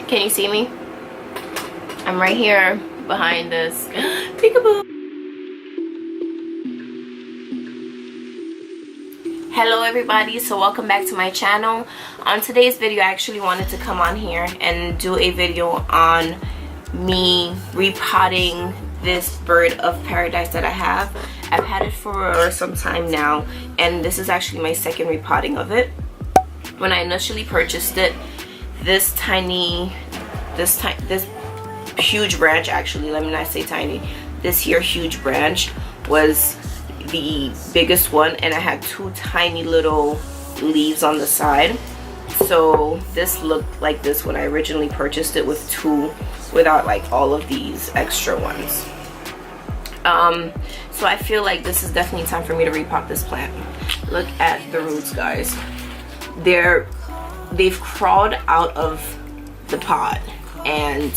Can you see me? I'm right here behind this peekaboo. Hello everybody, so welcome back to my channel. On today's video, I actually wanted to come on here and do a video on me repotting this bird of paradise that I have. I've had it for some time now, and this is actually my second repotting of it. When I initially purchased it, this huge branch, actually, let me not say tiny, this here huge branch was the biggest one, and I had two tiny little leaves on the side. So this looked like this when I originally purchased it, with two without like all of these extra ones. So I feel like this is definitely time for me to repot this plant. Look at the roots, guys. They've crawled out of the pot, and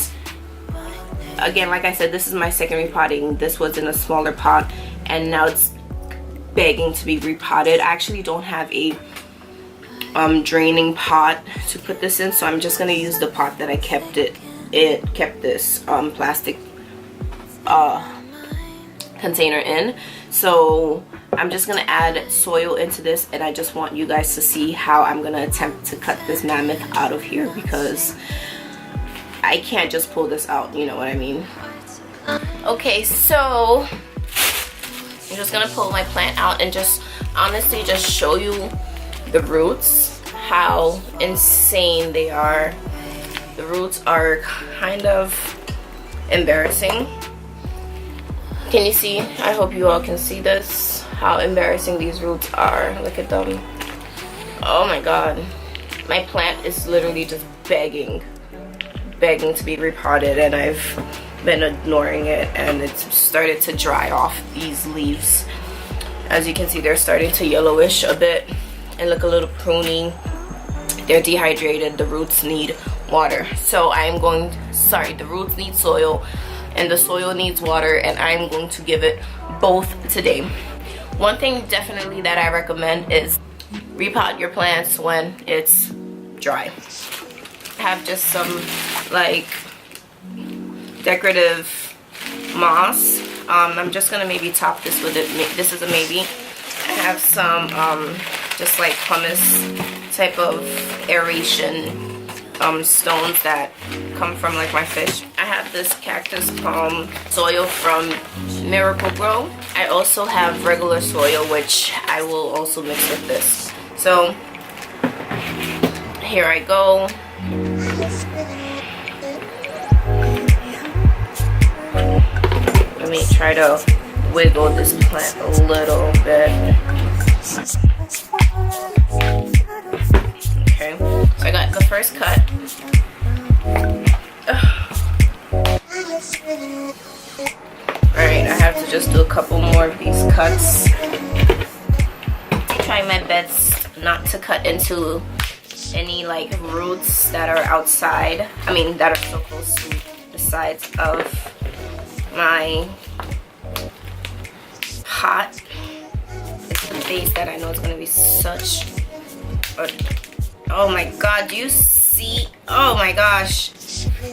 again, like I said, this is my second repotting. This was in a smaller pot, and now it's begging to be repotted. I actually don't have a draining pot to put this in, so I'm just gonna use the pot that I kept this plastic container in. So I'm just gonna add soil into this, and I just want you guys to see how I'm gonna attempt to cut this mammoth out of here, because I can't just pull this out, you know what I mean. Okay, so I'm just gonna pull my plant out and just honestly just show you the roots, how insane they are. The roots are kind of embarrassing. Can you see? I hope you all can see this, how embarrassing these roots are. Look at them. Oh my god. My plant is literally just begging to be repotted, and I've been ignoring it, and it's started to dry off. These leaves, as you can see, they're starting to yellowish a bit and look a little pruny. They're dehydrated. The roots need water, so the roots need soil and the soil needs water, and I'm going to give it both today. One thing definitely that I recommend is repot your plants when it's dry. I have just some like decorative moss. I'm just gonna maybe top this with it. This is a maybe. I have some just like pumice type of aeration stones that come from like my fish. I have this cactus palm soil from Miracle Grow. I also have regular soil, which I will also mix with this. So here I go. Let me try to wiggle this plant a little bit. Okay, so I got the first cut. Alright, I have to just do a couple more of these cuts. Trying my best not to cut into any like roots that are outside. I mean, that are so close to the sides of my pot. It's the base that I know is going to be such a... Oh my god, do you see? Oh my gosh.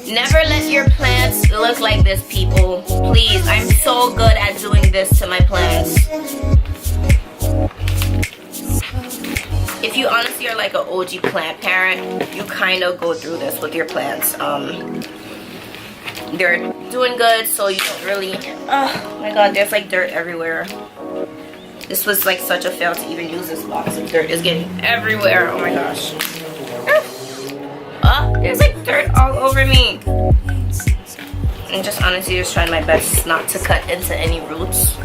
Never let your plants look like this, people. Please, I'm so good at doing this to my plants. If you honestly are like an OG plant parent, you kind of go through this with your plants. They're doing good, so you don't really... Oh my god, there's like dirt everywhere. This was like such a fail to even use this box of dirt. It's getting everywhere. Oh my gosh. Oh, there's like dirt all over me. I'm just honestly just trying my best not to cut into any roots.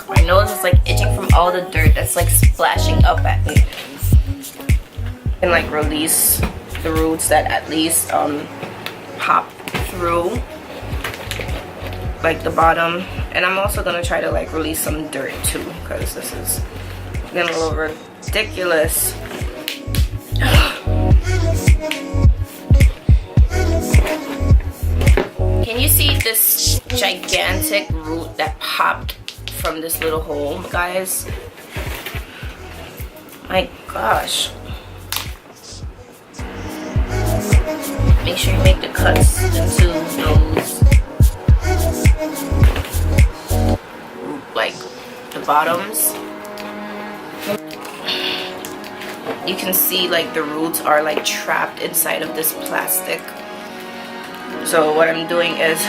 My nose is like itching from all the dirt that's like splashing up at me. And like release the roots that at least pop through like the bottom. And I'm also gonna try to like release some dirt too, because this is getting a little ridiculous. Can you see this gigantic root that popped from this little hole, guys? My gosh. Make sure you make the cuts into those, like the bottoms. You can see like the roots are like trapped inside of this plastic. So what I'm doing is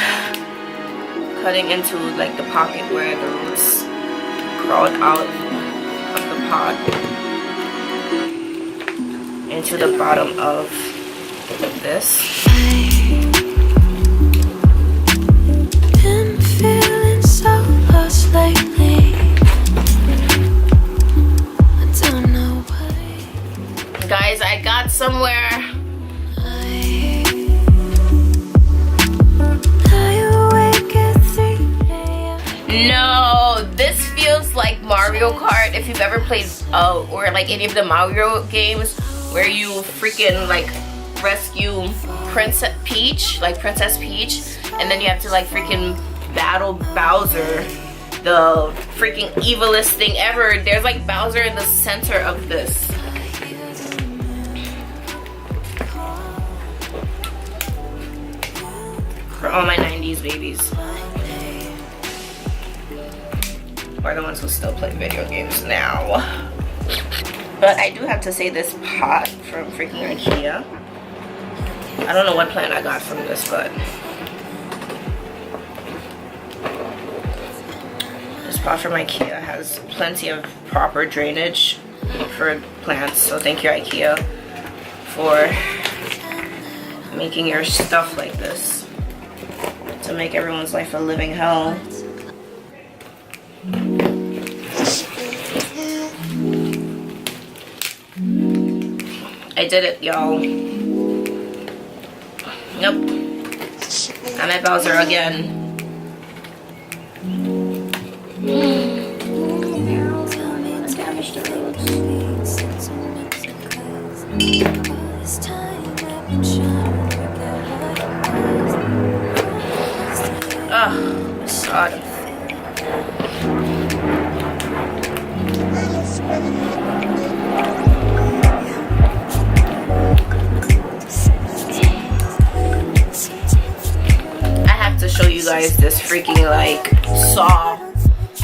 cutting into like the pocket where the roots crawled out of the pot into the bottom of this. Been feeling so lost lately. I don't know why. Guys, I got somewhere. No, this feels like Mario Kart. If you've ever played or like any of the Mario games where you freaking like rescue Princess Peach, and then you have to like freaking battle Bowser, the freaking evilest thing ever. There's like Bowser in the center of this. For all my 90s babies. Or the ones who still play video games now. But I do have to say this pot from freaking IKEA. I don't know what plant I got from this, but this pot from IKEA has plenty of proper drainage for plants. So thank you, IKEA, for making your stuff like this to make everyone's life a living hell. I did it, y'all. Nope. I'm at Bowser again. Oh, God. Show you guys this freaking like Saw.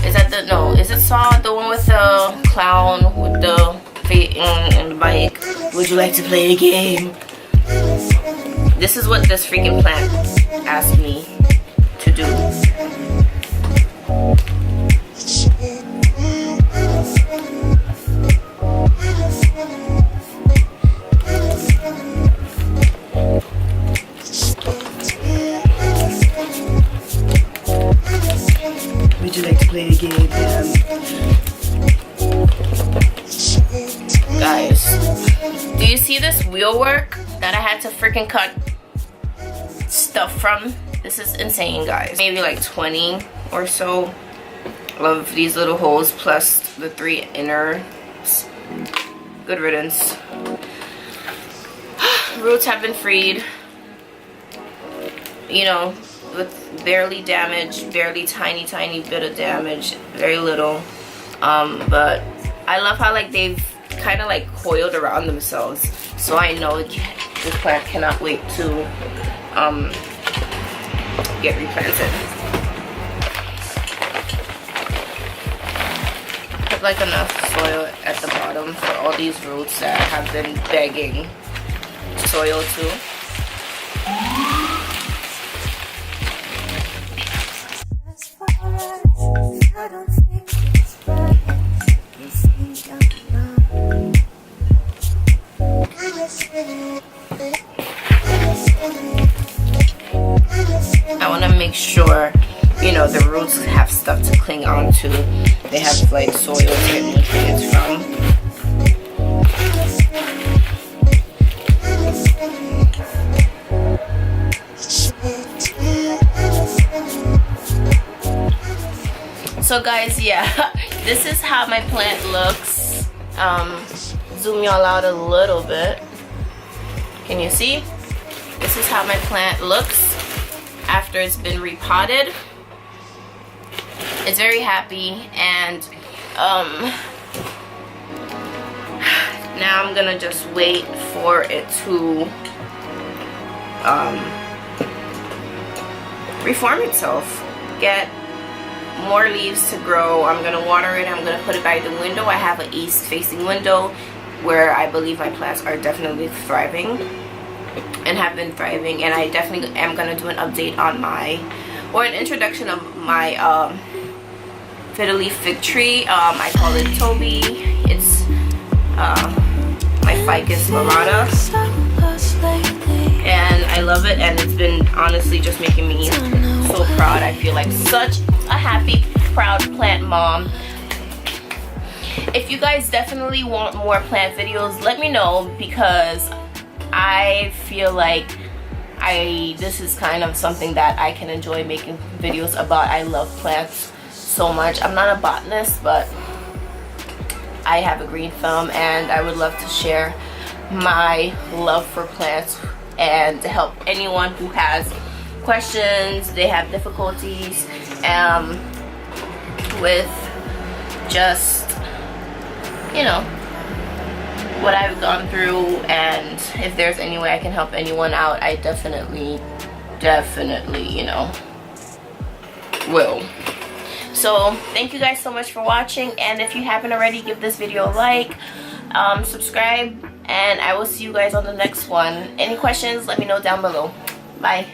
Is that the is it Saw, the one with the clown with the feet and the bike? Would you like to play a game? This is what this freaking plant asked me to do. Would you like to play a game, guys? Do you see this wheel work that I had to freaking cut stuff from? This is insane, guys. Maybe like 20 or so of these little holes plus the 3 inner. Good riddance. Roots have been freed. You know, with barely damage, barely tiny bit of damage, very little. But I love how like they've kind of like coiled around themselves. So I know this plant cannot wait to get replanted. Put like enough soil at the bottom for all these roots that have been begging soil to. I want to make sure, you know, the roots have stuff to cling on to. They have like soil to get nutrients from. So guys, yeah, this is how my plant looks. Zoom y'all out a little bit. Can you see? This is how my plant looks. after it's been repotted. It's very happy, and now I'm gonna just wait for it to reform itself, get more leaves to grow. I'm gonna water it. I'm gonna put it by the window. I have an east facing window where I believe my plants are definitely thriving and have been thriving, and I definitely am gonna do an update on my, or an introduction of my fiddle leaf fig tree. I call it Toby. It's my ficus lorata, and I love it, and it's been honestly just making me so proud. I feel like such a happy, proud plant mom. If you guys definitely want more plant videos, let me know, because I feel like this is kind of something that I can enjoy making videos about. I love plants so much. I'm not a botanist, but I have a green thumb, and I would love to share my love for plants and to help anyone who has questions, they have difficulties with just, you know, what I've gone through, and if there's any way I can help anyone out, I definitely, you know, will. So thank you guys so much for watching, and if you haven't already, give this video a like, subscribe, and I will see you guys on the next one. Any questions, let me know down below. Bye.